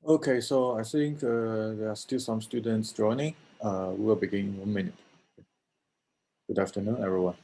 Okay, so I think there are still some students joining. We will begin in 1 minute. Good afternoon, everyone.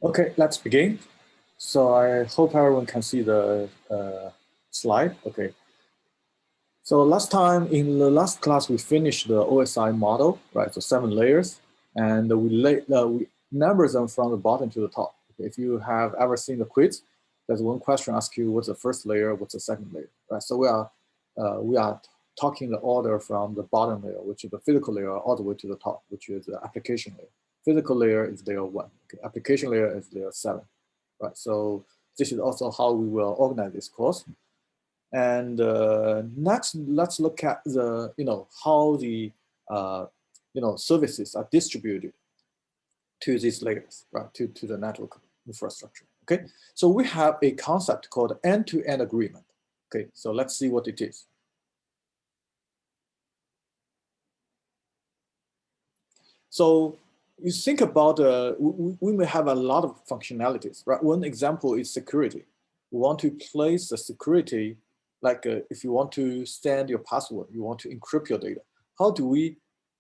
Okay, let's begin. So I hope everyone can see the slide. Okay. So last time in the last class, we finished the OSI model, right? So 7 layers, and we number them from the bottom to the top. Okay. If you have ever seen the quiz, there's one question asks you what's the first layer, what's the second layer, right? So we are talking the order from the bottom layer, which is the physical layer, all the way to the top, which is the application layer. Physical layer is layer 1. Okay. Application layer is layer 7, right? So this is also how we will organize this course. And next, let's look at the how the services are distributed to these layers, right? To the network infrastructure. Okay, so we have a concept called end-to-end agreement. Okay, so let's see what it is. So you think about we may have a lot of functionalities, right? One example is security. We want to place the security, like if you want to send your password, you want to encrypt your data. How do we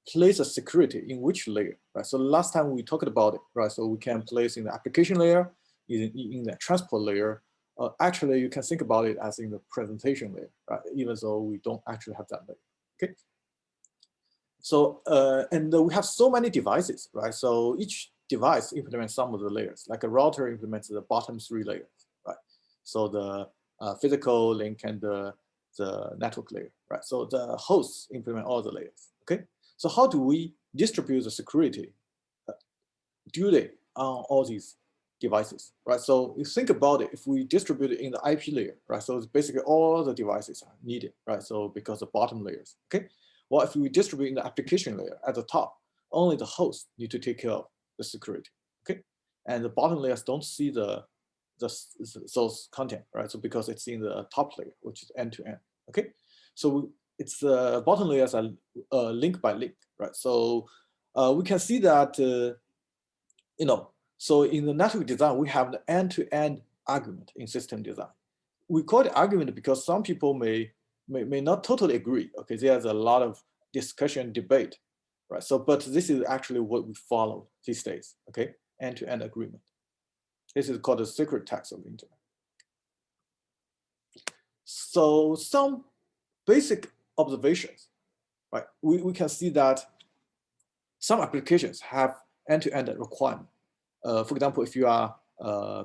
place a security in which layer, right? So last time we talked about it, right? So we can place in the application layer, in the transport layer. Actually, you can think about it as in the presentation layer, right? Even though we don't actually have that layer. Okay. So, and we have so many devices, right? So each device implements some of the layers, like a router implements the bottom 3 layers, right? So the physical link and the network layer, right? So the hosts implement all the layers, okay? So how do we distribute the security duly on all these devices, right? So you think about it, if we distribute it in the IP layer, right? So it's basically all the devices are needed, right? So because the bottom layers, okay? Well, if we distribute in the application layer at the top, only the host need to take care of the security, okay? And the bottom layers don't see the source content, right? So because it's in the top layer, which is end to end, okay? So it's the bottom layers are link by link, right? So we can see that so in the network design, we have the end-to-end argument in system design. We call it argument because some people may not totally agree. Okay, there's a lot of discussion, debate, right? So, but this is actually what we follow these days. Okay, end-to-end agreement. This is called the secret text of the internet. So some basic observations, right? We can see that some applications have end-to-end requirement. For example, if you are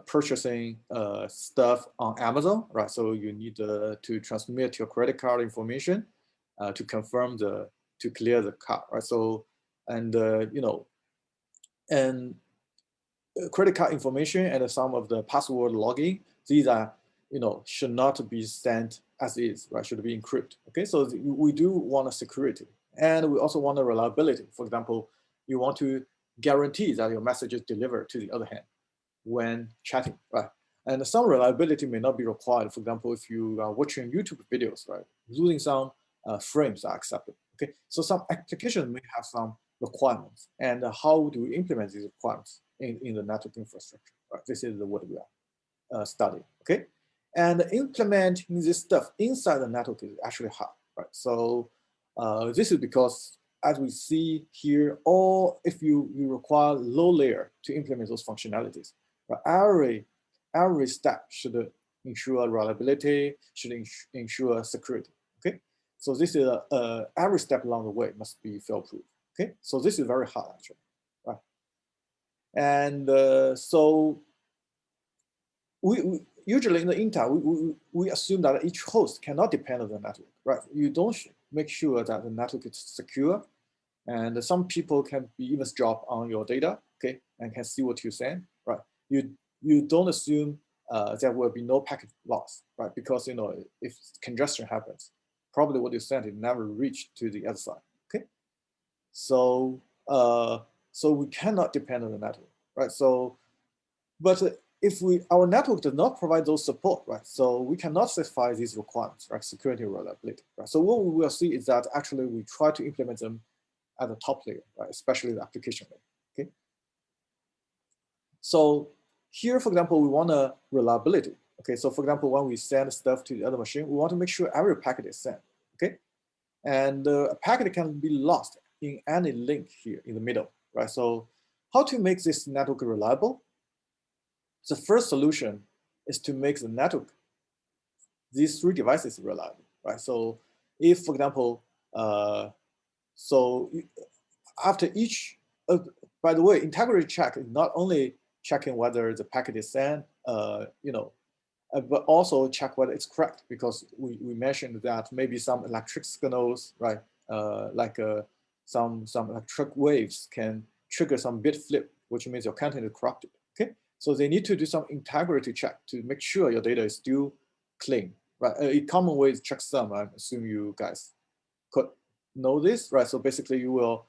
purchasing stuff on Amazon, right? So you need to transmit your credit card information to confirm to clear the card, right? So, and and credit card information and some of the password logging, these are, should not be sent as is, right? Should be encrypted. Okay, so we do want a security, and we also want a reliability. For example, you want to guarantee that your message is delivered to the other hand when chatting, right? And some reliability may not be required. For example, if you are watching YouTube videos, right, losing some frames are accepted. Okay, so some applications may have some requirements, and how do we implement these requirements in the network infrastructure? Right, this is what we are studying. Okay, and implementing this stuff inside the network is actually hard, right? So this is because as we see here, or if you require low layer to implement those functionalities, but every step should ensure reliability, should ensure security. Okay, so this is every step along the way must be fail-proof. Okay, so this is very hard actually, right? And so we usually in the Intel we assume that each host cannot depend on the network, right? You don't make sure that the network is secure, and some people can be eavesdrop on your data, okay, and can see what you send, right? You don't assume there will be no packet loss, right? Because if congestion happens, probably what you sent it never reach to the other side, okay? So so we cannot depend on the network, right? So, but if our network does not provide those support, right? So we cannot satisfy these requirements, right? Security and reliability, right? So what we will see is that actually we try to implement them at the top layer, right? Especially the application layer, okay? So here, for example, we want a reliability, okay? So for example, when we send stuff to the other machine, we want to make sure every packet is sent, okay? And a packet can be lost in any link here in the middle, right? So how to make this network reliable? The first solution is to make the network, these three devices reliable, right? So if, for example, so after each, by the way, integrity check is not only checking whether the packet is sent, but also check whether it's correct, because we mentioned that maybe some electric signals, right, some electric waves can trigger some bit flip, which means your content is corrupted. Okay, so they need to do some integrity check to make sure your data is still clean, right? A common way is checksum. I assume you guys could know this, right? So basically, you will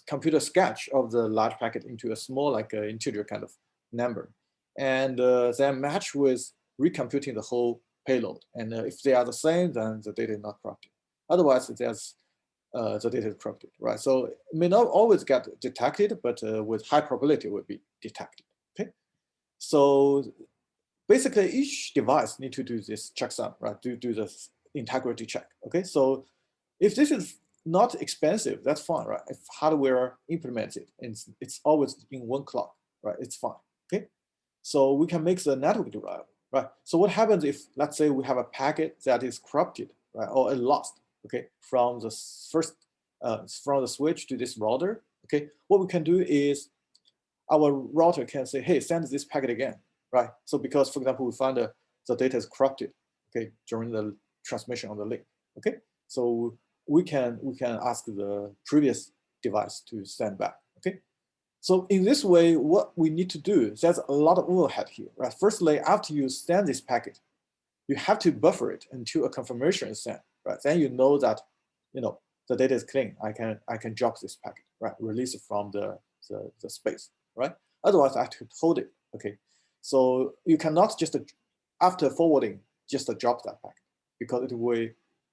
compute a sketch of the large packet into a small, like an integer kind of number, and then match with recomputing the whole payload. And if they are the same, then the data is not corrupted. Otherwise, there's the data is corrupted, right? So it may not always get detected, but with high probability it will be detected. Okay, so basically each device need to do this checksum, right? Do this integrity check. Okay, so if this is not expensive, that's fine, right? If hardware implements it, and it's always in one clock, right? It's fine. Okay, so we can make the network reliable, right? So what happens if, let's say, we have a packet that is corrupted, right, or lost, okay, from the first from the switch to this router, okay? What we can do is our router can say, hey, send this packet again, right? So because, for example, we find the data is corrupted, okay, during the transmission on the link, okay? So we can ask the previous device to send back, okay? So in this way, what we need to do, there's a lot of overhead here, right? Firstly, after you send this packet, you have to buffer it until a confirmation is sent, right? Then you know that, the data is clean. I can drop this packet, right? Release it from the space, right? Otherwise, I have to hold it, okay? So you cannot just, after forwarding, just drop that packet, because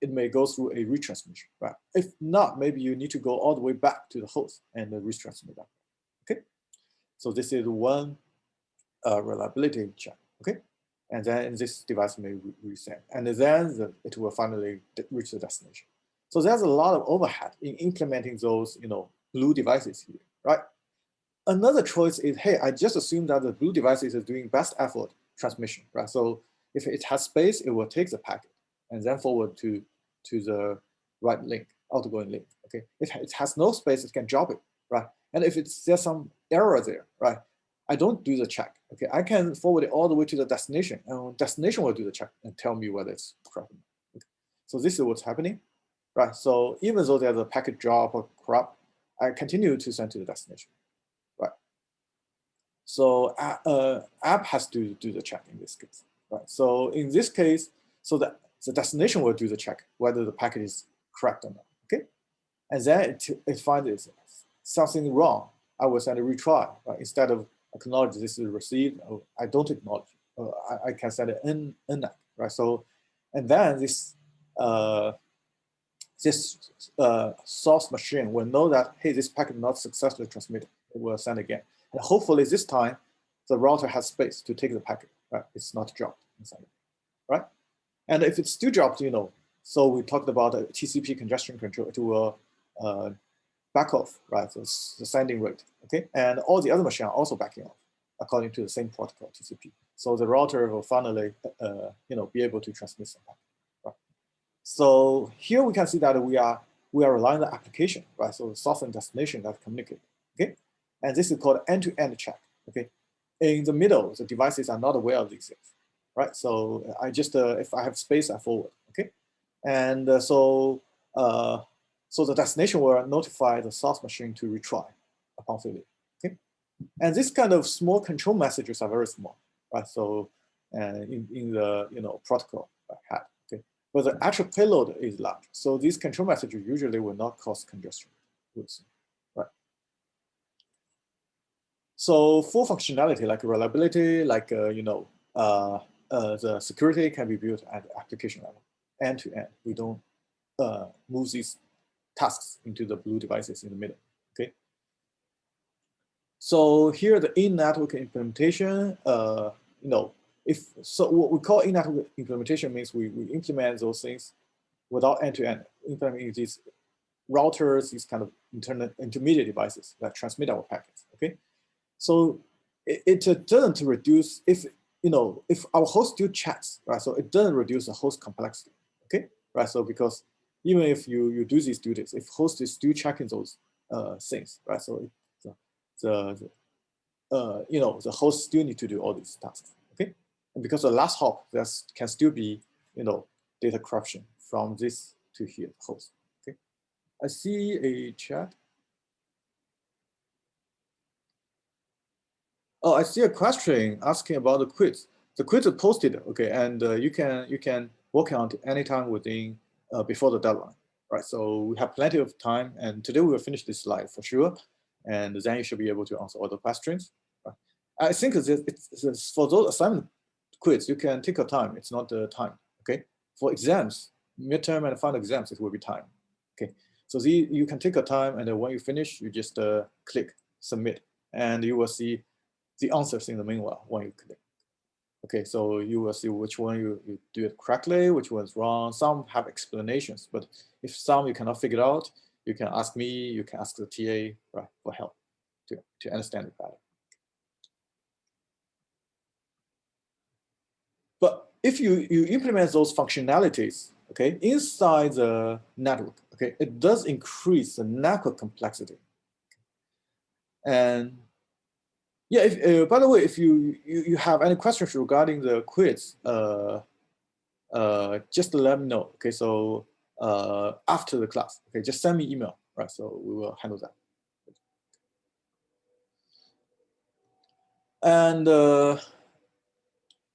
it may go through a retransmission, right? If not, maybe you need to go all the way back to the host and retransmit that. Okay, so this is one reliability check. Okay, and then this device may reset, and then it will finally reach the destination. So there's a lot of overhead in implementing those, blue devices here, right? Another choice is, hey, I just assume that the blue devices is doing best effort transmission, right? So if it has space, it will take the packet and then forward to the right link, outgoing link. Okay, if it has no space, it can drop it, right? And if there's some error there, right, I don't do the check. Okay, I can forward it all the way to the destination, and destination will do the check and tell me whether it's corrupt. Okay. So this is what's happening, right? So even though there's a packet drop or corrupt, I continue to send to the destination, right? So app has to do the check in this case, right? So in this case, so the destination will do the check whether the packet is correct or not. Okay, and then it finds something wrong. I will send a retry, right? Instead of acknowledge this is received, I don't acknowledge. I can send an NAC, right? So, and then this source machine will know that, hey, this packet not successfully transmitted. It will send again, and hopefully this time the router has space to take the packet, right? It's not dropped inside, right? And if it's still dropped, so we talked about TCP congestion control. It will back off, right? So it's the sending rate, okay? And all the other machines are also backing off according to the same protocol, TCP. So the router will finally, be able to transmit some packet, right? So here we can see that we are relying on the application, right? So the source and destination that communicate, okay? And this is called end-to-end check, okay? In the middle, the devices are not aware of these things, right? So I just, if I have space, I forward, okay? And so the destination will notify the source machine to retry upon failure, okay? And this kind of small control messages are very small, right? So in the protocol I had, okay? But the actual payload is large. So these control messages usually will not cause congestion, right? So for functionality like reliability, like the security can be built at the application level, end to end. We don't move these tasks into the blue devices in the middle, okay? So here the in-network implementation, what we call in-network implementation means we implement those things without end-to-end, implementing these routers, these kind of intermediate devices that transmit our packets, okay? So it doesn't reduce, if our host still chats, right? So it doesn't reduce the host complexity, okay? Right, so because even if you do these duties, if host is still checking those things, right? So the host still need to do all these tasks, okay? And because the last hop, there can still be, data corruption from this to here, host, okay? I see a chat. Oh, I see a question asking about the quiz. The quiz is posted, okay, and you can work on it anytime within before the deadline, right? So we have plenty of time, and today we will finish this slide for sure, and then you should be able to answer all the questions. Right? I think it's for those assignment quiz, you can take your time. It's not the time, okay? For exams, midterm and final exams, it will be time, okay? So you can take your time, and then when you finish, you just click submit, and you will see the answers in the meanwhile when you click. Okay, so you will see which one you do it correctly, which one's wrong. Some have explanations, but if some you cannot figure it out, you can ask me, you can ask the TA, right, for help to understand it better. But if you implement those functionalities, okay, inside the network, okay, it does increase the network complexity. And yeah, by the way, if you have any questions regarding the quiz, just let me know. Okay, so after the class, okay, just send me email, right? So we will handle that. And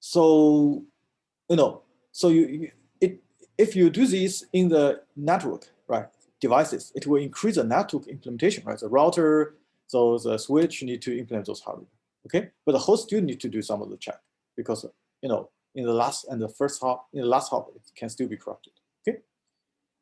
so if you do this in the network, right, devices, it will increase the network implementation, right? The router, so the switch need to implement those hardware, okay? But the host still need to do some of the check because in the last and the first hop, in the last hop, it can still be corrupted, okay?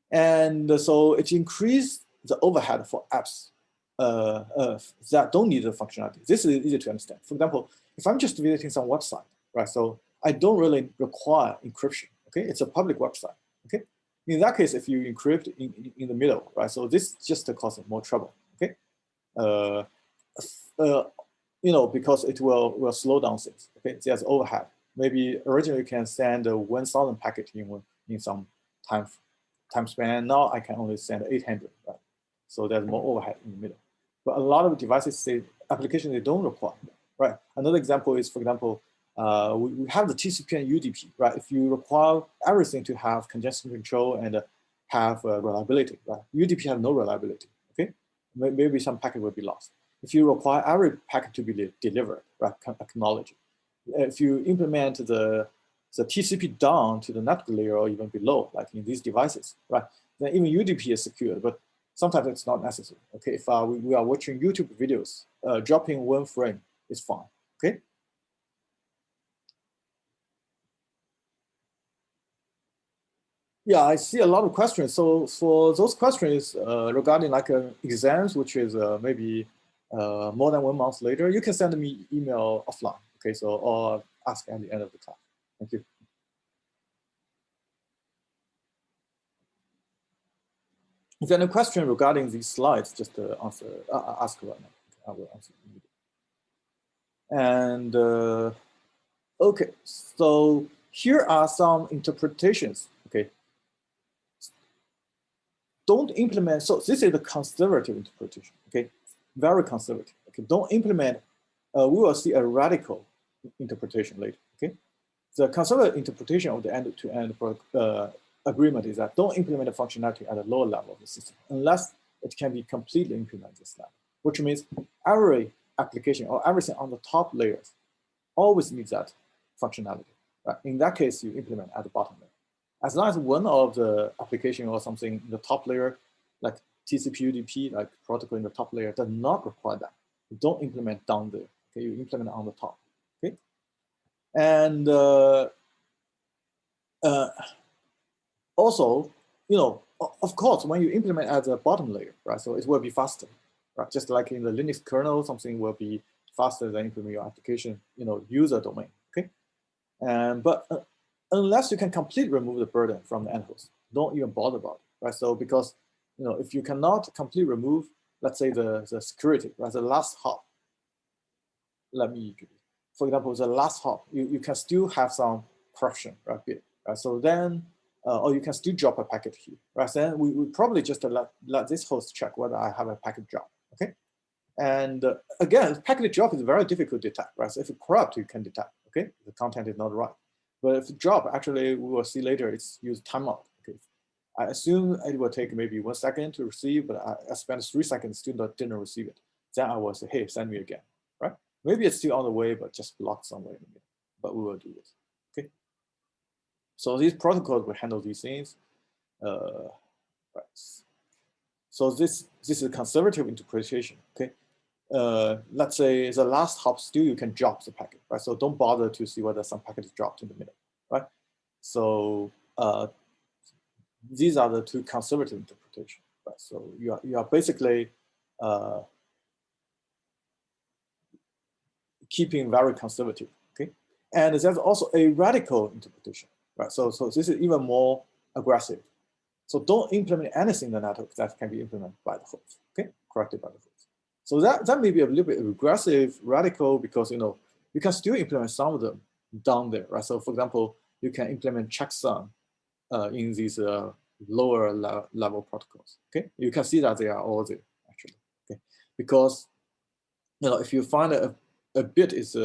And so it increased the overhead for apps that don't need the functionality. This is easy to understand. For example, if I'm just visiting some website, right? So I don't really require encryption, okay? It's a public website, okay? In that case, if you encrypt in the middle, right? So this just causes more trouble, okay? Because it will slow down things, okay? There's overhead. Maybe originally you can send 1,000 packets in some time span. Now I can only send 800, right? So there's more overhead in the middle. But a lot of devices, applications, they don't require, right? Another example is, for example, we have the TCP and UDP, right? If you require everything to have congestion control and have reliability, right? UDP has no reliability, okay? Maybe some packet will be lost. If you require every packet to be delivered, right? Acknowledge. If you implement the TCP down to the network layer or even below, like in these devices, right? Then even UDP is secured, but sometimes it's not necessary. Okay, if we are watching YouTube videos, dropping one frame is fine. Okay. Yeah, I see a lot of questions. So for those questions regarding like exams, which is maybe more than 1 month later, you can send me email offline. Okay, so or ask at the end of the class. Thank you. If you have any question regarding these slides, just ask right now. I will answer immediately. And okay, so here are some interpretations. Okay, don't implement. So this is the conservative interpretation. Okay, very conservative. Okay, don't implement. We will see a radical interpretation later. Okay, the conservative interpretation of the end-to-end agreement is that don't implement the functionality at a lower level of the system unless it can be completely implemented at this level, which means every application or everything on the top layers always needs that functionality. Right? In that case, you implement at the bottom layer. As long as one of the application or something in the top layer, like TCP/UDP, like protocol in the top layer, does not require that, you don't implement down there. Okay, you implement on the top. Okay, and also, of course, when you implement at the bottom layer, right? So it will be faster, right? Just like in the Linux kernel, something will be faster than implement your application, user domain. Okay, but unless you can completely remove the burden from the end host, don't even bother about it, right? So because if you cannot completely remove, let's say the security, right? The last hop. For example, the last hop, you can still have some corruption, right? Right? So then, or you can still drop a packet here, right? Then we probably just let this host check whether I have a packet drop, okay? And again, packet drop is very difficult to detect, right? So if it's corrupt, you can detect, okay? The content is not right. But if drop, actually, we will see later, it's used timeout, okay? I assume it will take maybe 1 second to receive, but I spent 3 seconds, still didn't receive it. Then I will say, hey, send me again, right? Maybe it's still on the way, but just blocked somewhere in the middle. But we will do this, okay? So these protocols will handle these things. Right. So this is a conservative interpretation, okay? Let's say the last hop still you can drop the packet, right? So don't bother to see whether some packet is dropped in the middle, right? So these are the two conservative interpretations, right? So you are basically keeping very conservative, okay? And there's also a radical interpretation, right? So this is even more aggressive. So don't implement anything in the network that can be implemented by the host, okay? Corrected by the host. So that may be a little bit aggressive, radical, because you can still implement some of them down there, right? So for example, you can implement checksum in these lower level protocols, okay? You can see that they are all there, actually, okay? Because if you find a bit is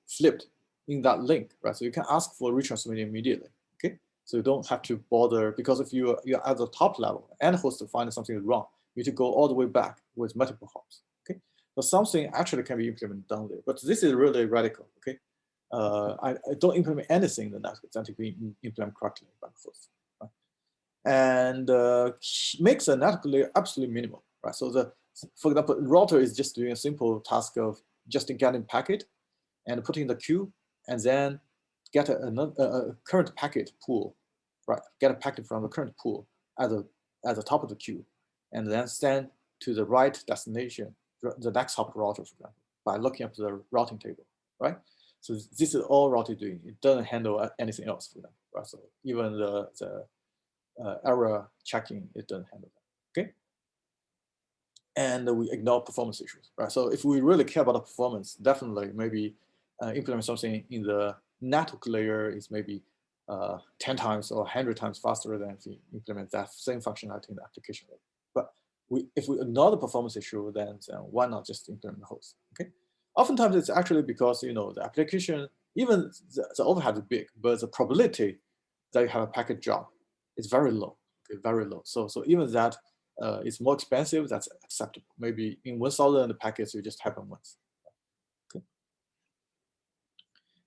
flipped in that link, right? So you can ask for retransmitting immediately, okay? So you don't have to bother, because if you're at the top level and host to find something wrong, you need to go all the way back with multiple hops, okay? So something actually can be implemented down there, but this is really radical, okay? I don't implement anything in the network that can be implemented correctly by the host, right? And makes the network layer absolutely minimal, right? So for example, router is just doing a simple task of just getting packet and putting in the queue, and then get a current packet pool, right? Get a packet from the current pool at the top of the queue, and then send to the right destination, the next hop router, for example, by looking up the routing table, right? So this is all router doing. It doesn't handle anything else for them, right? So even the error checking, it doesn't handle that, okay? And we ignore performance issues, right? So if we really care about the performance, definitely maybe implement something in the network layer is maybe 10 times or 100 times faster than if we implement that same functionality in the application layer. But if we ignore the performance issue, then why not just implement the host, okay? Oftentimes it's actually because, the application, even the overhead is big, but the probability that you have a packet drop is very low, okay, very low. So even that it's more expensive, that's acceptable. Maybe in 1,000 packets, it just happen once. Okay.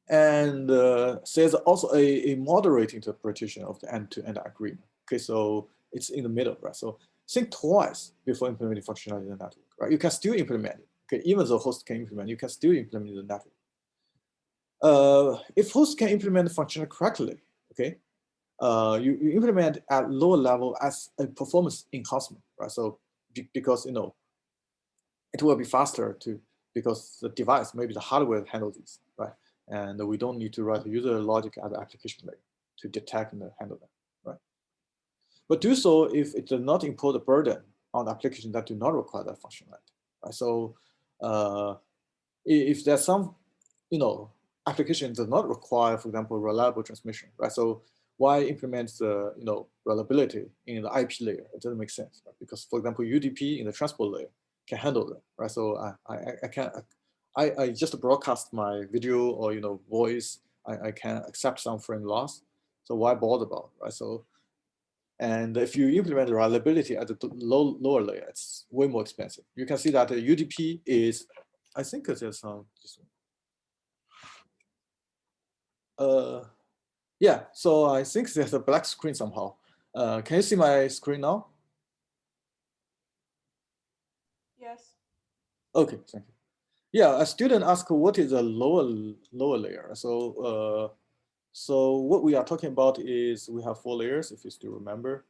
And there's also a moderate interpretation of the end-to-end agreement. Okay, so it's in the middle, right? So think twice before implementing functionality in the network, right? You can still implement it. Okay, even though host can implement, you can still implement the network. If host can implement the functionality correctly, okay, you implement at lower level as a performance enhancement, right? So because it will be faster because the device, maybe the hardware handle these, right? And we don't need to write user logic at the application layer to detect and handle them, right? but do so if it does not impose a burden on applications that do not require that functionality. Right? So if there's some, application does not require, for example, reliable transmission, right? So why implement the, reliability in the IP layer? It doesn't make sense, right? Because, for example, UDP in the transport layer can handle that, right? So I just broadcast my video or, voice. I can accept some frame loss. So why bother about, right? So, and if you implement reliability at the lower layer, it's way more expensive. You can see that the UDP is, I think there's some, yeah, so I think there's a black screen somehow. Can you see my screen now? Yes. Okay, thank you. Yeah, a student asked what is a lower layer. So what we are talking about is we have 4 layers, if you still remember.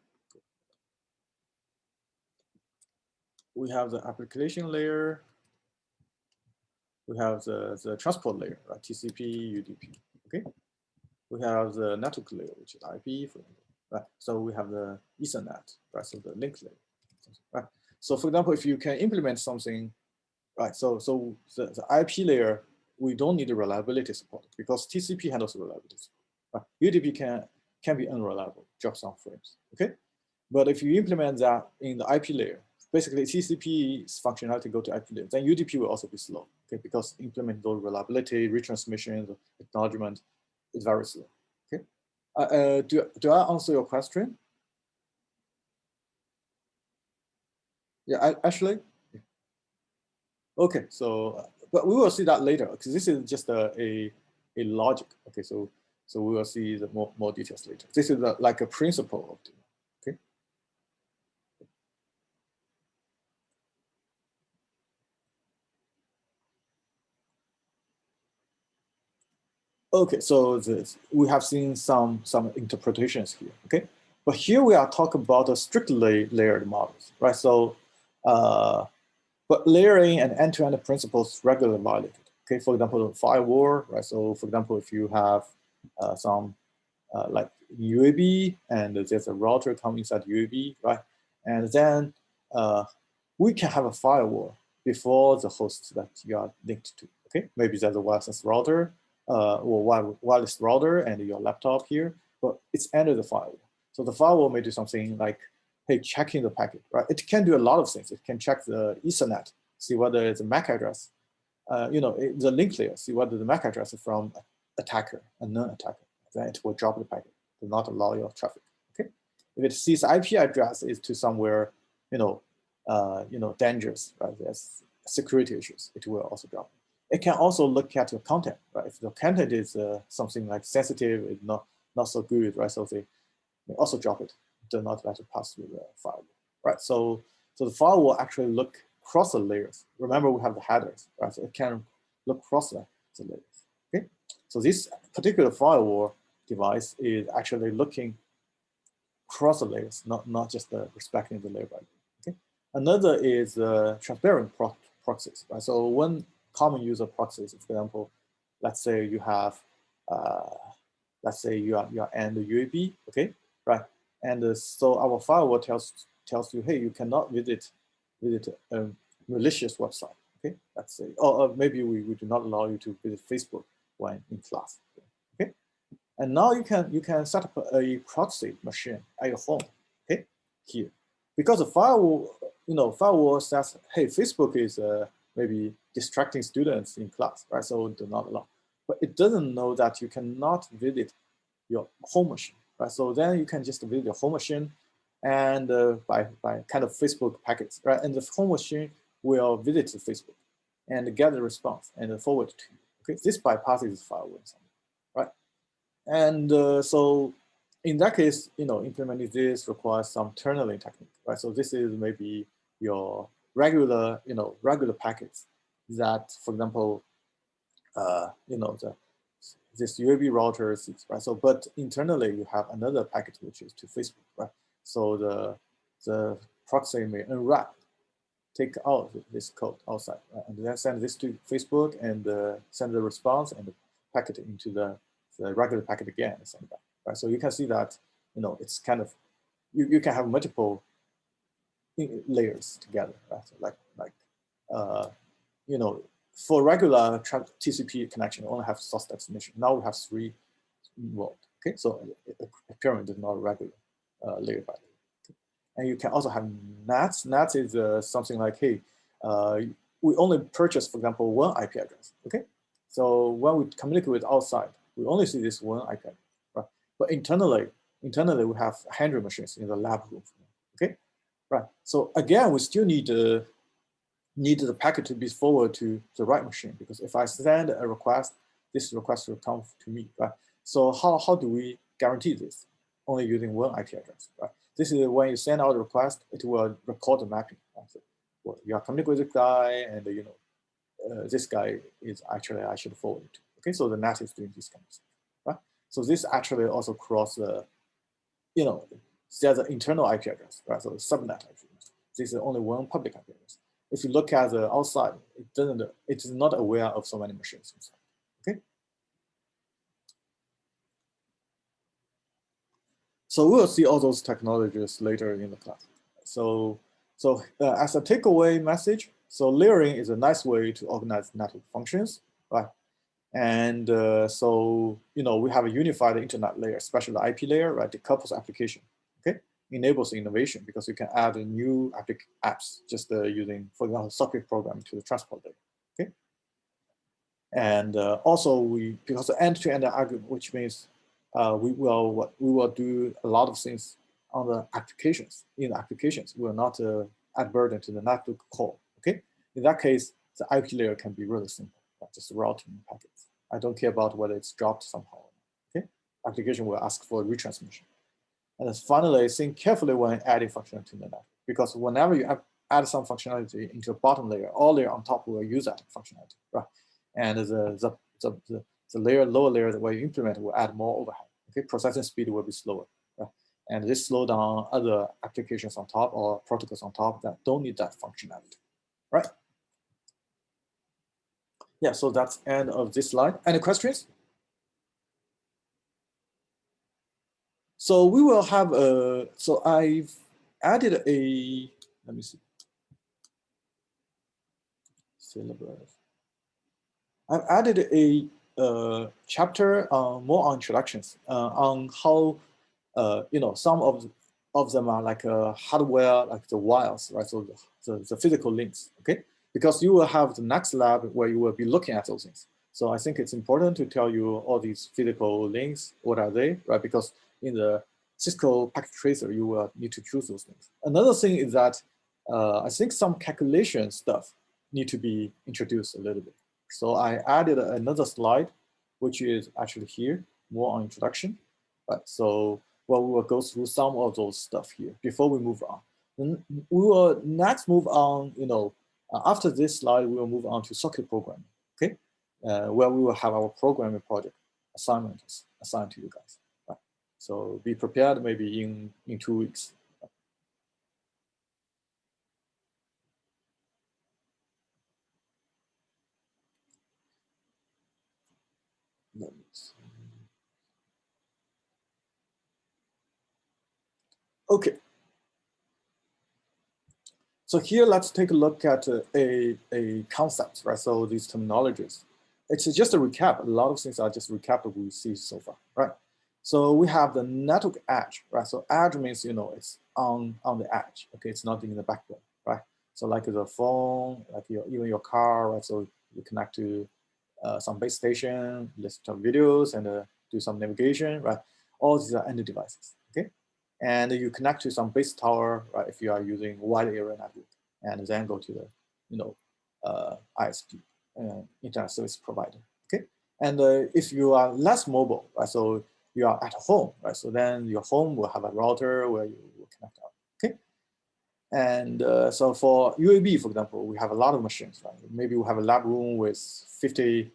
We have the application layer. We have the transport layer, right? TCP, UDP. Okay. We have the network layer, which is IP, for example. Right. So we have the Ethernet, right? So the link layer. Right. So for example, if you can implement something, right? So the IP layer, we don't need the reliability support because TCP handles reliability support. Right? UDP can be unreliable, drop some frames. Okay. But if you implement that in the IP layer, basically TCP's functionality go to IP layer, then UDP will also be slow, okay? Because implement those reliability, retransmission, acknowledgement is very slow, okay? Do I answer your question? Yeah, actually? Okay, so, but we will see that later, because this is just a logic, okay? So we will see the more details later. This is like a principle of the, okay? Okay, so we have seen some interpretations here. Okay, but here we are talking about a strictly layered models, right? So, but layering and end-to-end principles regularly violated. Okay, for example, firewall, right? So, for example, if you have some like UAB and there's a router coming inside UAB, right? And then we can have a firewall before the host that you are linked to. Okay, maybe there's a wireless router or wireless router and your laptop here, but it's under the firewall. So the firewall may do something like, hey, checking the packet, right? It can do a lot of things. It can check the Ethernet, see whether it's a MAC address, the link layer, see whether the MAC address is from attacker and non-attacker. Then it will drop the packet, will not allow your traffic. Okay, if it sees IP address is to somewhere, dangerous, right? There's security issues. It will also drop. It can also look at your content, right? If the content is something like sensitive, it's not so good, right? So they also drop it. Do not let it pass through the firewall, right? So the firewall actually look across the layers. Remember, we have the headers, right? So it can look across the layers. Okay, so this particular firewall device is actually looking across the layers, not just respecting the layer by layer. Okay, another is transparent proxies, right? So one common user proxies, for example, let's say you have, let's say you are in the UAB, okay, right? And so our firewall tells you, hey, you cannot visit a malicious website, okay? Let's say, or maybe we do not allow you to visit Facebook when in class, okay? And now you can set up a proxy machine at your home, okay? Here, because the firewall says, hey, Facebook is maybe distracting students in class, right? So do not allow. But it doesn't know that you cannot visit your home machine, right? So then you can just visit your home machine and by kind of Facebook packets, right? And the home machine will visit Facebook and get the response and forward to you. Okay, this bypasses firewall, right? And so in that case, implementing this requires some tunneling technique, right? So this is maybe your regular packets that, for example, this UAB router, right? So, but internally you have another packet which is to Facebook, right? So the proxy may unwrap, take out this code outside, right? And then send this to Facebook and send the response and the packet into the regular packet again and send back, right? So you can see that it's kind of you can have multiple layers together, right? So you know, for regular TCP connection, you only have source destination. Now we have 3 involved. Okay, so a pyramid is not a regular layer by layer. Okay? And you can also have NATs. NATs is something like, hey, we only purchase, for example, 1 IP address. Okay, so when we communicate with outside, we only see this 1 IP address. Right? But internally we have 100 machines in the lab room. Okay, right. So again, we still need the packet to be forwarded to the right machine, because if I send a request, this request will come to me, right? So how do we guarantee this? Only using 1 IP address, right? This is when you send out a request, it will record the mapping. Right? So, well, you are communicating with this guy, and this guy is actually I should forward it to. Okay, so the NAT is doing this kind of stuff, right? So this actually also cross the, there's an internal IP address, right? So subnet IP address. This is only 1 public IP address. If you look at the outside, it is not aware of so many machines inside. Okay. So we'll see all those technologies later in the class. So as a takeaway message, so layering is a nice way to organize network functions, right? And so we have a unified internet layer, especially the IP layer, right? Decouples application. Okay, enables innovation because you can add new apps just using, for example, socket programming to the transport layer. Okay, and also because the end-to-end argument, which means we will do a lot of things on the applications. In the applications, we will not add burden to the network core. Okay, in that case, the IP layer can be really simple, right? Just routing packets. I don't care about whether it's dropped somehow. Okay, application will ask for retransmission. And then finally, think carefully when adding functionality to the network, because whenever you add some functionality into a bottom layer, all layer on top will use that functionality, right? And the lower layer that where you implement will add more overhead. Okay, processing speed will be slower, right? And this slow down other applications on top or protocols on top that don't need that functionality, right? Yeah, so that's end of this slide. Any questions? So we will have so I've added a, let me see, syllabus. I've added a chapter more on introductions on how, some of them are like hardware, like the wires, right? So the physical links, okay? Because you will have the next lab where you will be looking at those things. So I think it's important to tell you all these physical links, what are they, right? Because in the Cisco packet tracer, you will need to choose those things. Another thing is that I think some calculation stuff need to be introduced a little bit. So I added another slide, which is actually here, more on introduction. Right, so we will go through some of those stuff here before we move on. Then we will next move on, after this slide, we will move on to socket programming, okay? Where we will have our programming project assignments assigned to you guys. Right? So be prepared maybe in 2 weeks. Let me see. Okay. So here, let's take a look at a concept, right? So these terminologies. It's just a recap. A lot of things are just recap that we see so far, right? So we have the network edge, right? So edge means, it's on the edge, okay? It's not in the backbone, right? So like the phone, like even your car, right? So you connect to some base station, listen to videos, and do some navigation, right? All these are end devices, okay? And you connect to some base tower, right? If you are using wide area network, and then go to the, ISP, internet service provider, okay? And if you are less mobile, right? So you are at home, right? So then your home will have a router where you will connect out, okay? And so for UAB, for example, we have a lot of machines, right? Maybe we have a lab room with 50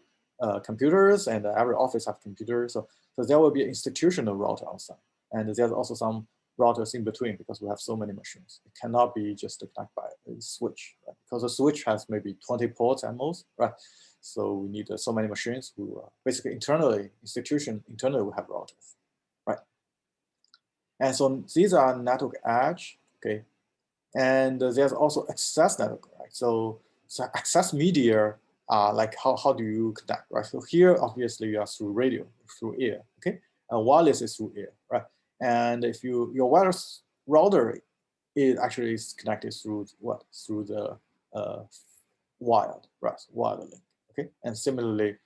computers, and every office have computers. So there will be an institutional router outside. And there's also some routers in between because we have so many machines. It cannot be just connected by a switch, right? Because a switch has maybe 20 ports at most, right? So we need so many machines. We basically internally, we have routers, right? And so these are network edge, okay? And there's also access network, right? So access media, like how do you connect, right? So here, obviously, you are through radio, through air, okay? And wireless is through air, right? And if your wireless router, it actually is connected through what? Through the wired, right? Wired link, okay? And similarly,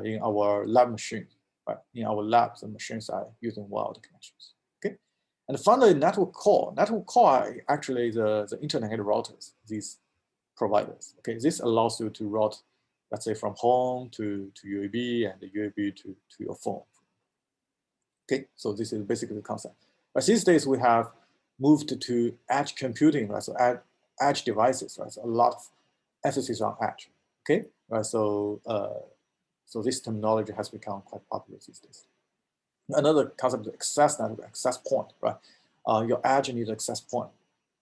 in our lab machine, right? In our labs, the machines are using wired connections, okay? And finally, network core. Network core are actually the internet routers, these providers. Okay, this allows you to route, let's say, from home to UAB and the UAB to your phone. Okay, so this is basically the concept. But these days we have moved to edge computing, right? So edge devices, right? So a lot of emphasis on edge. Okay, right? So so this terminology has become quite popular these days. Another concept is access network, access point, right? Your edge needs access point,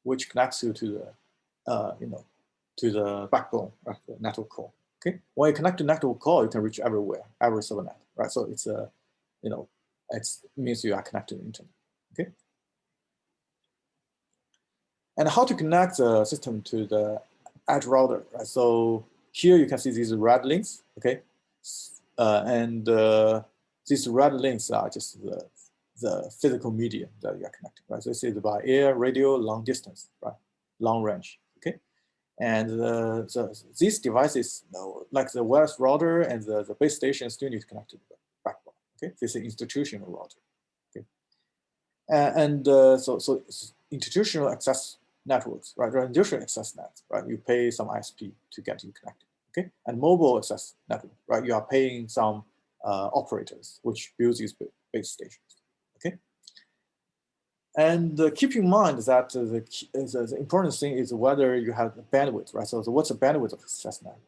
which connects you to the, to the backbone, right? The network core. Okay. When you connect to network core, you can reach everywhere, every subnet, right? So it's a, it means you are connected to the internet. Okay. And how to connect the system to the edge router, right? So here you can see these red links, okay? And these red links are just the physical medium that you are connecting, right? So this is by air, radio, long distance, right? Long range, okay? And these devices, like the wireless router and the base station, still need to connect to the backbone, okay? This is institutional router, okay? And so institutional access networks, right? Institutional access nets, right? You pay some ISP to get you connected, okay? And mobile access network, right? You are paying some operators which build these base stations, okay? And keep in mind that the important thing is whether you have the bandwidth, right? So what's the bandwidth of access network?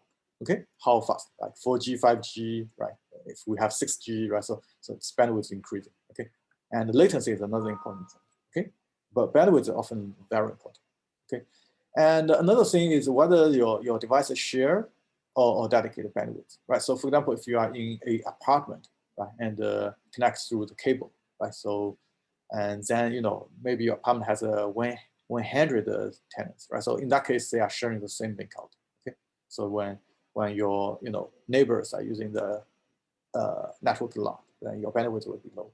Okay, how fast? Like 4G, 5G, right? If we have 6G, right? So its bandwidth is increasing. Okay, and latency is another important thing. Okay, but bandwidth is often very important. Okay, and another thing is whether your devices share or dedicated bandwidth, right? So for example, if you are in a apartment, right, and connects through the cable, right? So and then maybe your apartment has a 100 tenants, right? So in that case, they are sharing the same link out. Okay, so when your neighbors are using the network a lot, then your bandwidth will be low.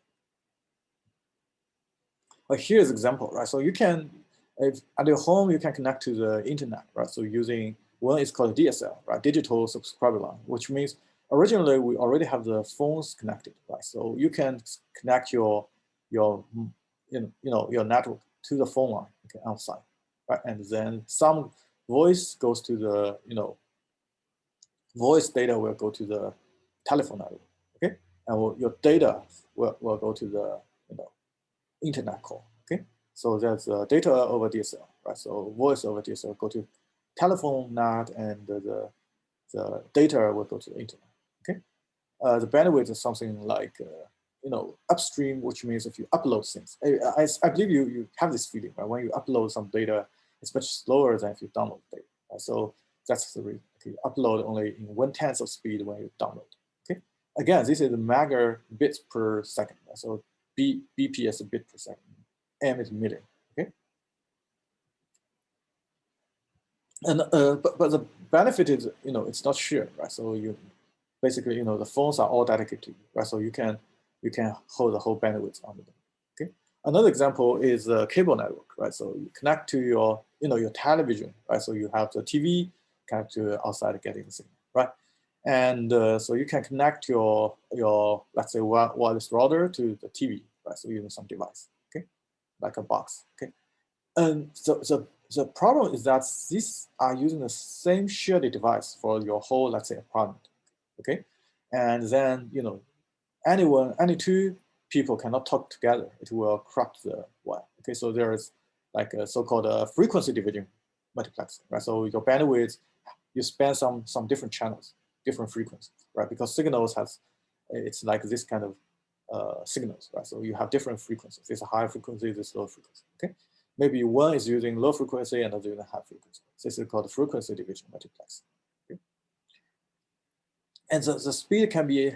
But here's an example, right? So you can, if at your home, you can connect to the internet, right? So using one is called DSL, right? Digital subscriber line, which means originally we already have the phones connected, right? So you can connect your your network to the phone line, okay, outside, right? And then some voice goes to the voice data will go to the telephone network, okay, and your data will go to the internet call, okay. So there's data over DSL, right? So voice over DSL go to telephone net, and the data will go to the internet, okay. The bandwidth is something like upstream, which means if you upload things, I believe you have this feeling, right? When you upload some data, it's much slower than if you download data, right? So that's the reason. Okay, you upload only in 1/10 of speed when you download. Okay, again, this is megabits per second, right? So BP is a bit per second, M is million. Okay, and but the benefit is it's not shared, right? So you basically the phones are all dedicated to you, right? So you can hold the whole bandwidth on them. Okay. Another example is a cable network, right? So you connect to your your television, right? So you have the TV connect to outside getting the signal, right? And so you can connect your let's say wireless router to the TV, right? So using some device, okay, like a box, okay. And so the problem is that these are using the same shared device for your whole, let's say, apartment, okay. And then any two people cannot talk together, it will corrupt the wire, okay. So there is like a so-called frequency division multiplexing, right? So your bandwidth, you span some different channels, different frequencies, right? Because signals has, it's like this kind of signals, right? So you have different frequencies. There's a high frequency, there's low frequency, okay. Maybe one is using low frequency, another using high frequency. This is called frequency division multiplexing. Okay? And the speed can be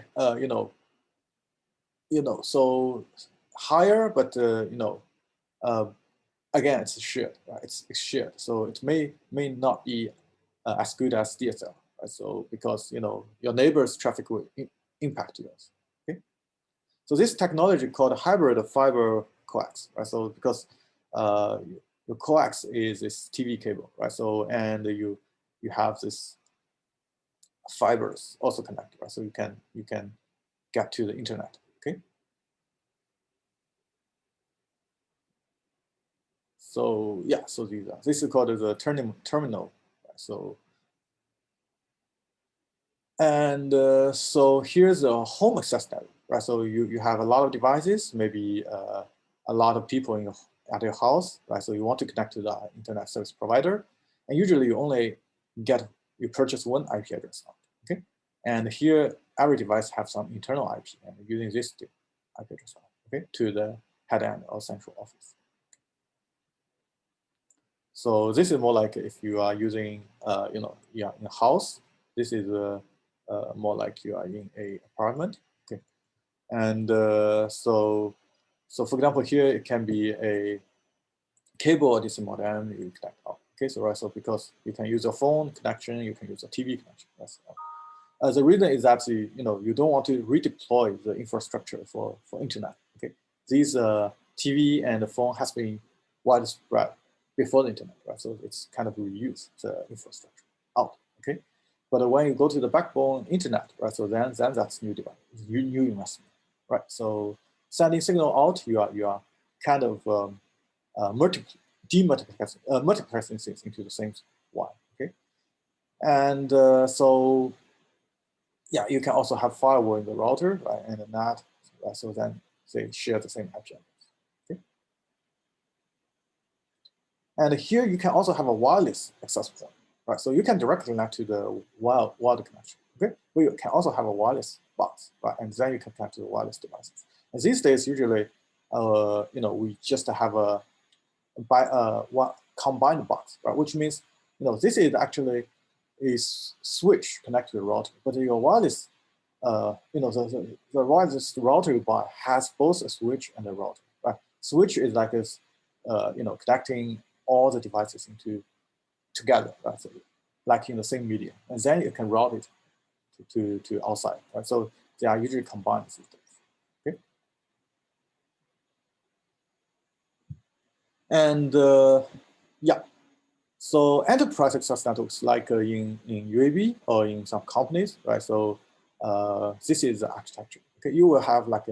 so higher, but again, it's shared, right? It's shared, so it may not be as good as DSL, right? So because your neighbor's traffic will impact yours. Okay, so this technology called hybrid fiber coax, right? So because your coax is this TV cable, right? So and you have this fibers also connected, right? So you can get to the internet. Okay. So yeah, so this is called the terminal. Right? So and so here's a home access network, right? So you have a lot of devices, maybe a lot of people at your house, right? So you want to connect to the internet service provider, and usually you purchase one IP address, okay? And here every device have some internal IP, and using this IP address, okay, to the head end or central office. So this is more like if you are using, in a house. This is more like you are in a apartment. Okay, and so for example, here it can be a cable or DC modem you connect up. Okay, so right, so because you can use a phone connection, you can use a TV connection. That's all. The reason is that you don't want to redeploy the infrastructure for internet. Okay, these TV and the phone has been widespread before the internet, right? So it's kind of reuse the infrastructure out. Okay, but when you go to the backbone internet, right? So then that's new device, new investment, right? So sending signal out, you are kind of multiplexing things into the same one. Okay, and so yeah, you can also have firewall in the router, right, and the NAT, so then they share the same IP address. Okay, and here you can also have a wireless access point, right? So you can directly connect to the wired connection. Okay, but you can also have a wireless box, right, and then you can connect to the wireless devices. And these days, usually, we just have a one combined box, right? Which means this is actually a switch connected to the router, but your wireless, the wireless router you buy has both a switch and a router, right? Switch is like this, connecting all the devices together, right? So, like in the same media, and then you can route it to outside, right? So they are usually combined systems. Okay, and yeah. So enterprise access networks, like in UAV or in some companies, right? So this is the architecture. Okay, you will have like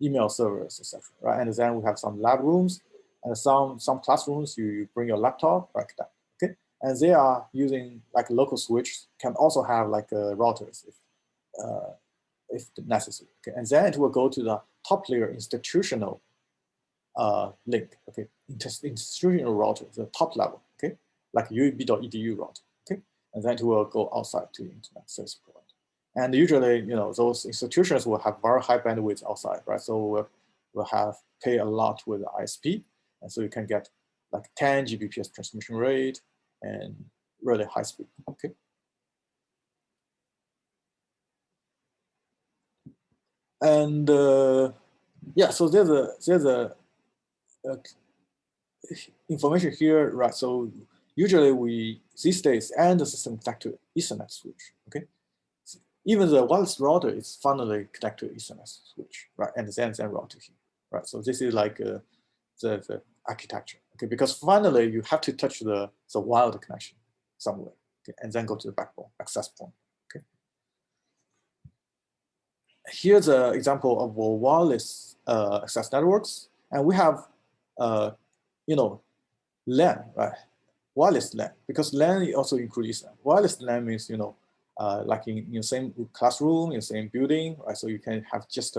email servers, etc. Right, and then we have some lab rooms and some classrooms. You bring your laptop, like that. Okay, and they are using like local switch. Can also have like routers if necessary. Okay, and then it will go to the top layer institutional link. Okay, institutional router, the top level. Okay, like uab.edu router. Okay, and then it will go outside to the internet service provider. And usually, those institutions will have very high bandwidth outside, right? So we'll have pay a lot with the ISP, and so you can get like 10 Gbps transmission rate and really high speed. Okay. And yeah, so there's a information here, right? So usually these days and the system connect to Ethernet switch. Okay, even the wireless router is finally connected to Ethernet switch, right? And then route to here, right? So this is like the architecture. Okay, because finally you have to touch the wired connection somewhere, okay, and then go to the backbone access point. Okay, here's an example of wireless access networks, and we have you know LAN, right? Wireless LAN, because LAN also includes Ethernet. Wireless LAN means, like in the same classroom, in the same building, right? So you can have just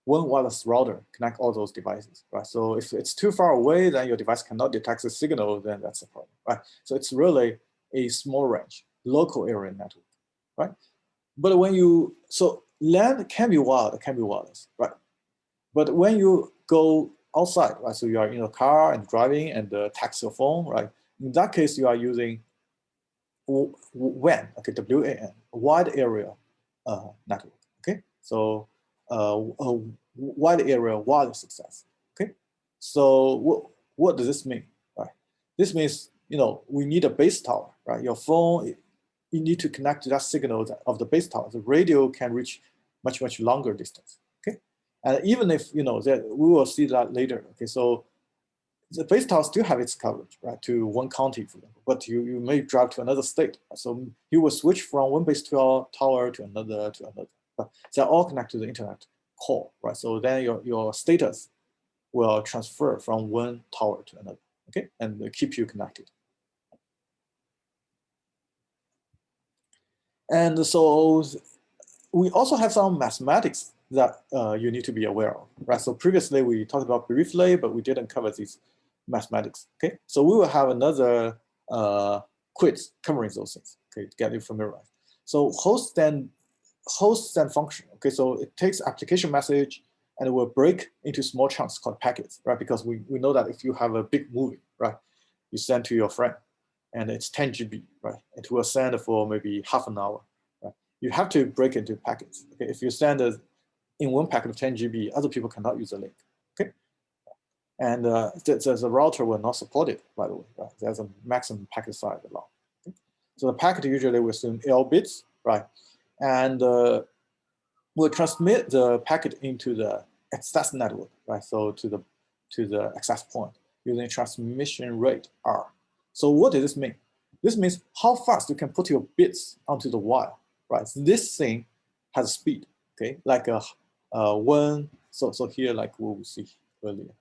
one wireless router connect all those devices, right? So if it's too far away, then your device cannot detect the signal, then that's a problem, right? So it's really a small range, local area network, right? But so LAN can be wired, can be wireless, right? But when you go outside, right, so you are in a car and driving and text your phone, right? In that case, you are using WAN, okay, WAN, wide area network, okay? So wide area wireless access, okay? So what does this mean? Right? This means, we need a base tower, right? Your phone, you need to connect to that signal of the base tower. The radio can reach much, much longer distance, okay? And even if, that we will see that later, okay? So the base tower still have its coverage, right, to one county, for example, but you may drive to another state. So you will switch from one base tower to another, but they're all connected to the internet core, right? So then your status will transfer from one tower to another, okay, and keep you connected. And so we also have some mathematics that you need to be aware of, right? So previously we talked about briefly, but we didn't cover these mathematics, okay? So we will have another quiz covering those things, okay, to get you familiarized. So host and function, okay? So it takes application message and it will break into small chunks called packets, right? Because we know that if you have a big movie, right, you send to your friend and it's 10 GB, right? It will send for maybe half an hour, right? You have to break into packets, okay? If you send in one packet of 10 GB, other people cannot use the link, okay? And the router will not support it, by the way, right? There's a maximum packet size allowed. Okay? So the packet usually will assume L bits, right? And we'll transmit the packet into the access network, right? So to the access point using transmission rate R. So what does this mean? This means how fast you can put your bits onto the wire, right? So this thing has a speed, okay? Like one, so here like what we see earlier.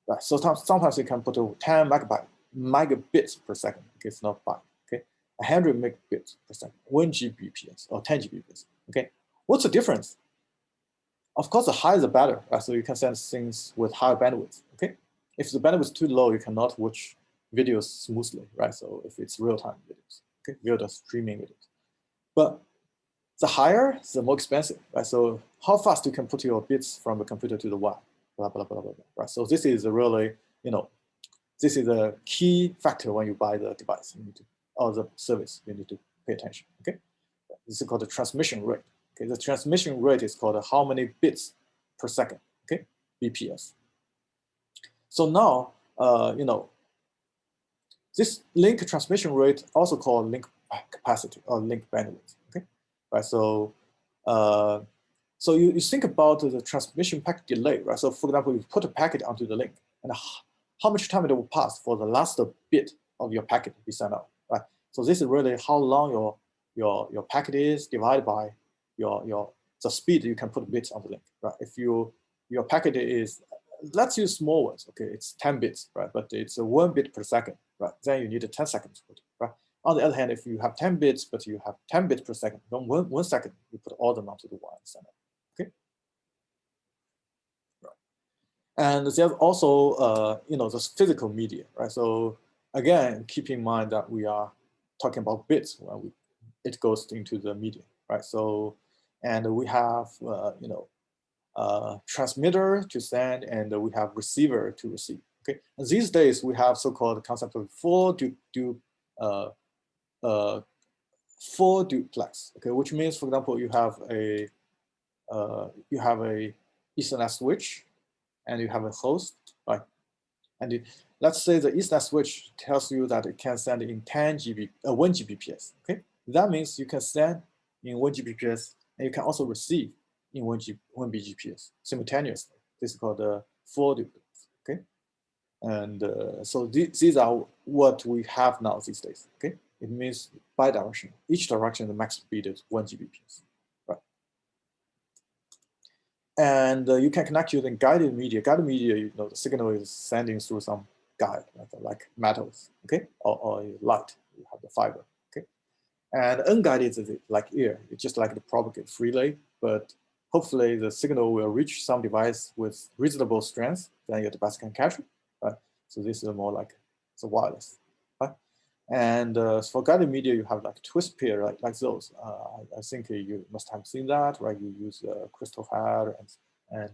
Right, so sometimes you can put 10 megabits per second, okay, it's not byte, okay? 100 megabits per second, 1 Gbps or 10 Gbps, okay? What's the difference? Of course, the higher the better, right? So you can send things with higher bandwidth, okay? If the bandwidth is too low, you cannot watch videos smoothly, right? So if it's real-time videos, okay, real-time streaming videos. But the higher, the more expensive, right? So how fast you can put your bits from the computer to the wire, blah, blah, blah, blah, blah, right? So this is a really, this is a key factor when you buy the device, you need to, or the service, you need to pay attention, okay? This is called the transmission rate. Okay, the transmission rate is called how many bits per second, okay, BPS. So now, this link transmission rate also called link capacity or link bandwidth, okay, right? So, so you think about the transmission packet delay, right? So for example, you put a packet onto the link, and how much time it will pass for the last bit of your packet to be sent out, right? So this is really how long your packet is divided by the speed you can put bits on the link, right? If your packet is, let's use small ones, okay, it's 10 bits, right? But it's 1 bit per second, right? Then you need 10 seconds to put it, right? On the other hand, if you have 10 bits, but you have 10 bits per second, then one second, you put all them onto the wire and send it, okay? Right. And there's also, the physical media, right? So again, keep in mind that we are talking about bits when it goes into the media, right? So, and we have, transmitter to send, and we have receiver to receive, okay? And these days, we have so-called concept of four duplex, okay? Which means, for example, you have a Ethernet switch, and you have a host, right? And let's say the Ethernet switch tells you that it can send in 1 Gbps, okay? That means you can send in 1 Gbps, and you can also receive in 1 Bgbps simultaneously. This is called the 4 duplex, okay? And so these are what we have now these days, okay? It means bidirectional. Each direction, the max speed is 1 Gbps, right? And you can connect using guided media. Guided media, the signal is sending through some guide, like metals, okay, or light. You have the fiber, okay. And unguided is like air. It's just like the propagate freely, but hopefully the signal will reach some device with reasonable strength, then your device can catch it, right? So this is more like it's a wireless, right? And for guided media, you have like twist pair, like those. I think you must have seen that, right? You use crystal head, and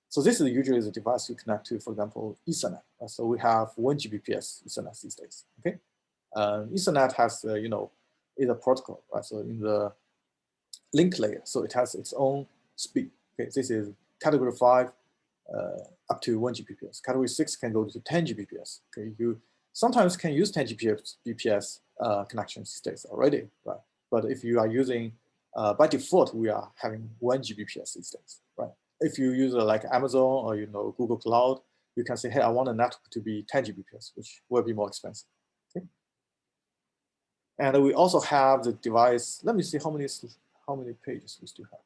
so this is usually the device you connect to, for example, Ethernet. So we have 1 Gbps Ethernet these days, okay? Ethernet has, is a protocol, right? So in the link layer, so it has its own speed, okay? This is category 5 up to 1 Gbps. Category 6 can go to 10 Gbps. Okay, you sometimes can use 10 Gbps connections these days already, right? But if you are using, by default, we are having 1 Gbps these days, right? If you use like Amazon or Google Cloud, you can say, hey, I want a network to be 10 Gbps, which will be more expensive. Okay. And we also have the device. Let me see how many pages we still have.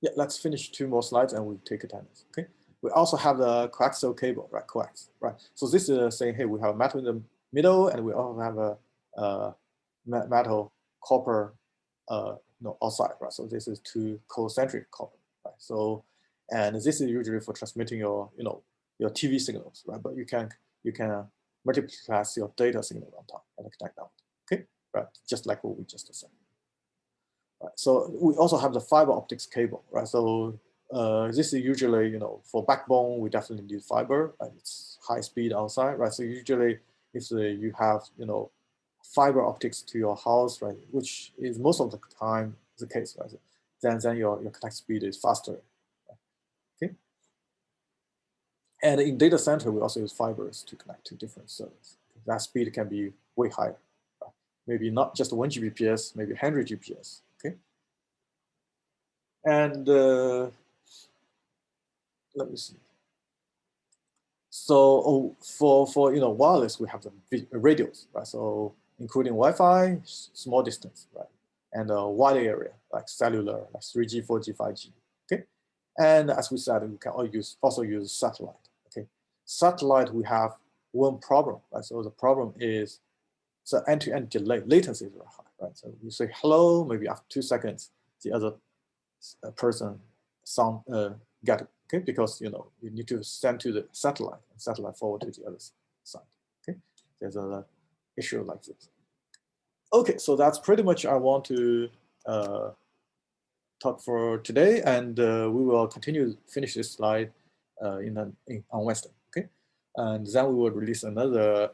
Yeah, let's finish 2 more slides and we'll take attendance. Okay. We also have the coaxial cable, right? Coax, right? So this is saying, hey, we have metal in the middle, and we also have a metal copper, outside, right? So this is 2 concentric copper, right? So, and this is usually for transmitting your TV signals, right? But you can multiplex your data signal on top and connect out. Okay, right? Just like what we just said. Right. So we also have the fiber optics cable, right? So this is usually, for backbone, we definitely need fiber, right? It's high speed outside, right? So usually if you have, fiber optics to your house, right, which is most of the time the case, right? Then your connect speed is faster, right? Okay. And in data center, we also use fibers to connect to different servers. That speed can be way higher, right? Maybe not just 1 Gbps, maybe 100 Gbps, okay? And let me see. So for wireless, we have the radios, right? So including Wi-Fi, small distance, right? And wide area, like cellular, like 3G, 4G, 5G, okay? And as we said, we can also use satellite, okay? Satellite, we have one problem, right? So the problem is the end-to-end delay, latency is very high, right? So you say hello, maybe after 2 seconds, the other person get it, okay? Because you need to send to the satellite, and satellite forward to the other side, okay? There's an issue like this. Okay, so that's pretty much I want to talk for today, and we will continue finish this slide on Wednesday, okay? And then we will release another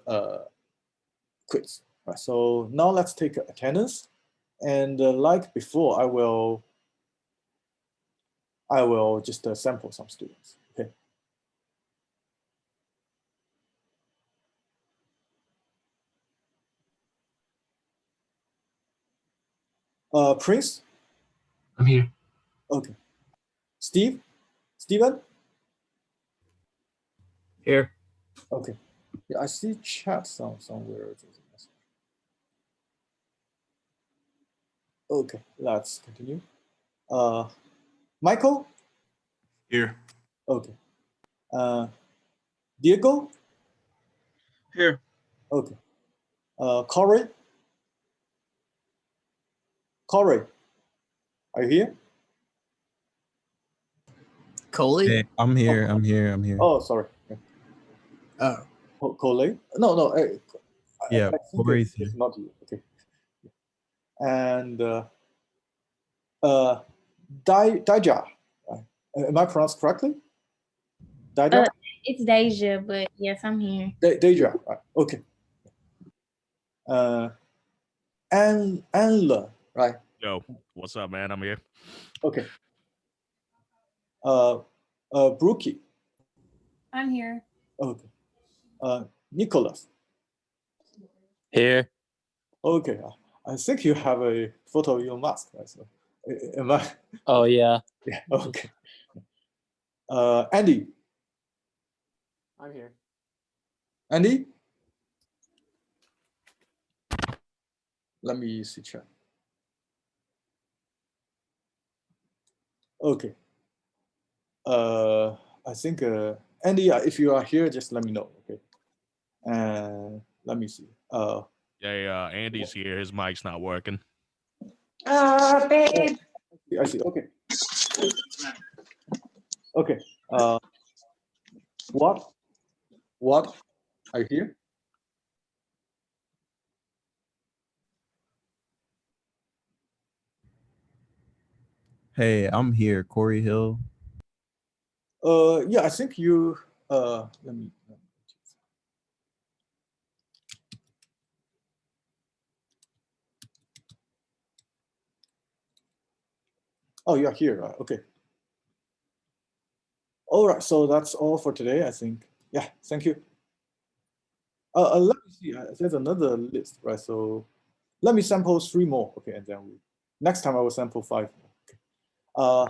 quiz. Right, so now let's take attendance, and like before, I will just sample some students, okay? Prince? I'm here. Okay. Steven? Here. Okay. Yeah, I see chat somewhere. Okay, let's continue. Michael? Here. Okay. Diego? Here. Okay. Corey? Corey, are you here? Coley? Hey, I'm here. I'm here. I'm here. Oh, sorry. Oh. Coley? No. Yeah, I think Corey's here. it's not you. Okay. And Daija. Am I pronounced correctly? Daija? It's Deja, but yes, I'm here. Deja. Right. Okay. Anla, right? Yo, what's up, man? I'm here. Okay. Brookie. I'm here. Okay. Nicholas. Here. Okay. I think you have a photo of your mask, right? So, am I? Oh, yeah. Yeah. Okay. Andy. I'm here. Andy. Let me see chat. Okay. I think Andy, if you are here, just let me know. Okay. And let me see. Yeah, Andy's here. His mic's not working. Babe. I see. Okay. Okay. What? Are you here? Hey, I'm here. Corey Hill. Yeah, I think you. Let me. Oh, you're here. Okay. All right, so that's all for today, I think. Yeah, thank you. Let me see, there's another list, right? So let me sample 3 more, okay, and then next time I will sample 5 more.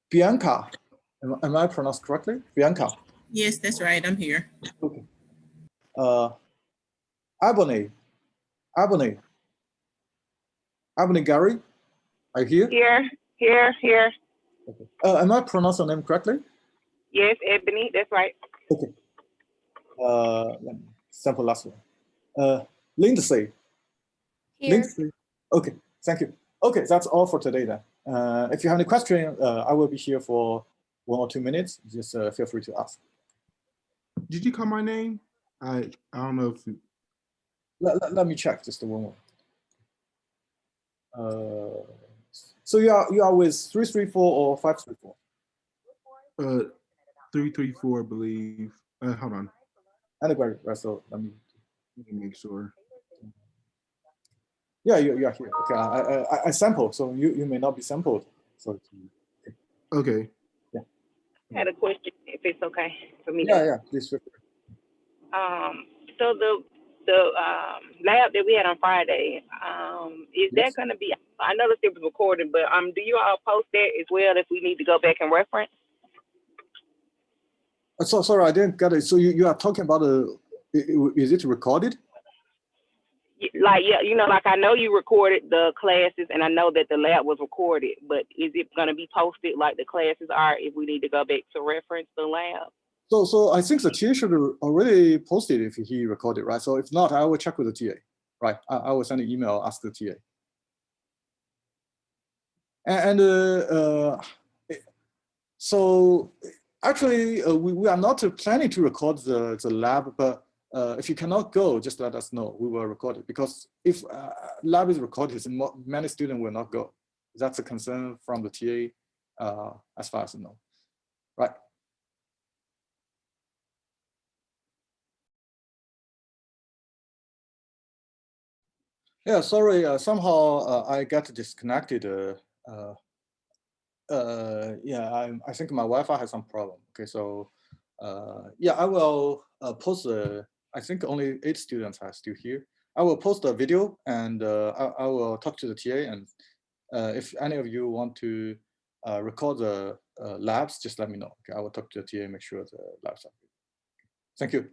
Bianca, am I pronounced correctly? Bianca. Yes, that's right. I'm here. Okay. Ebony Gary, are you here? Here. Okay. Am I pronouncing your name correctly? Yes, Ebony, that's right. Okay. Let me sample last one. Lindsay. Here. Lindsay. Okay, thank you. Okay, that's all for today then. If you have any question, I will be here for 1 or 2 minutes. Just feel free to ask. Did you call my name? I don't know if Let me check just one more. So you are with 334 or 534? 334, I believe. Hold on. Anyway, right, so let me make sure. Yeah, you are here. Okay, I sample, so you may not be sampled. So okay. Yeah. I had a question, if it's okay for me. Yeah, please. So the lab that we had on Friday, is that going to be? I noticed it was recorded, but do you all post that as well if we need to go back and reference? So sorry, I didn't get it. So you are talking about is it recorded? Like, yeah, you know, like I know you recorded the classes and I know that the lab was recorded, but is it going to be posted like the classes are if we need to go back to reference the lab? So I think the TA should already post it if he recorded, right? So if not, I will check with the TA, right? I will send an email, ask the TA. So actually, we are not planning to record the lab, but if you cannot go, just let us know. We will record it because if lab is recorded, many students will not go. That's a concern from the TA, as far as I know, right? Yeah, sorry. Somehow I got disconnected. Yeah, I think my Wi-Fi has some problem. Okay, so yeah, I will post. I think only 8 students are still here. I will post a video and I will talk to the TA. And if any of you want to record the labs, just let me know. Okay, I will talk to the TA and make sure the labs are good. Thank you.